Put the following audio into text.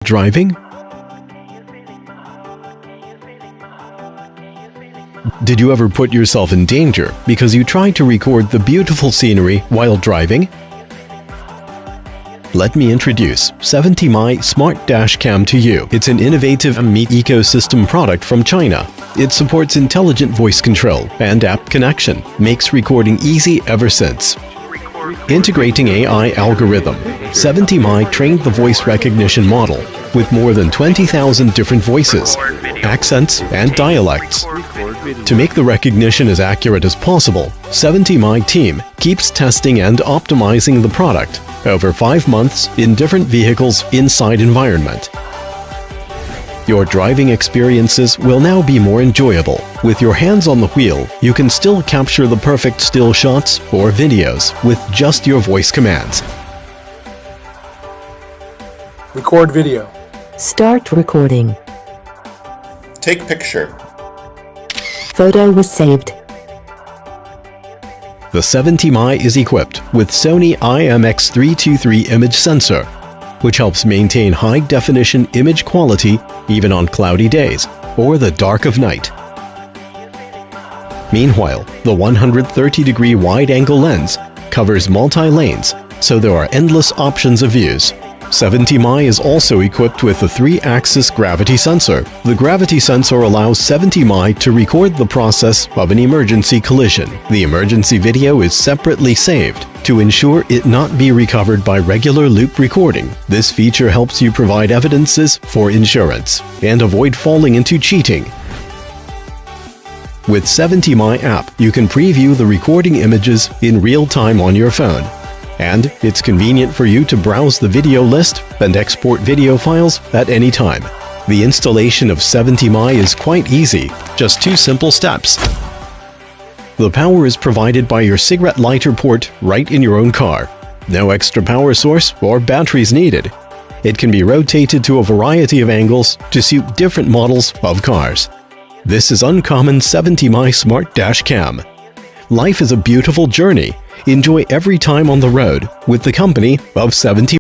Driving? Did you ever put yourself in danger because you tried to record the beautiful scenery while driving? Let me introduce 70My Smart Dashcam to you. It's an innovative Meet ecosystem product from China. It supports intelligent voice control and app connection, makes recording easy ever since. Integrating AI algorithm, 70My trained the voice recognition model with more than 20,000 different voices, accents, and dialects. To make the recognition as accurate as possible, 70My team keeps testing and optimizing the product over 5 months in different vehicles' inside environment. Your driving experiences will now be more enjoyable. With your hands on the wheel, you can still capture the perfect still shots or videos with just your voice commands. Record video. Start recording. Take picture. Photo was saved. The 70My is equipped with Sony IMX323 image sensor, which helps maintain high-definition image quality even on cloudy days or the dark of night. Meanwhile, the 130-degree wide-angle lens covers multi-lanes, so there are endless options of views. 70My is also equipped with a 3-axis gravity sensor. The gravity sensor allows 70My to record the process of an emergency collision. The emergency video is separately saved to ensure it not be recovered by regular loop recording. This feature helps you provide evidences for insurance and avoid falling into cheating. With 70My app, you can preview the recording images in real time on your phone. And it's convenient for you to browse the video list and export video files at any time. The installation of 70My is quite easy, just 2 simple steps. The power is provided by your cigarette lighter port right in your own car. No extra power source or batteries needed. It can be rotated to a variety of angles to suit different models of cars. This is uncommon 70My Smart Dashcam. Life is a beautiful journey. Enjoy every time on the road with the company of 70My.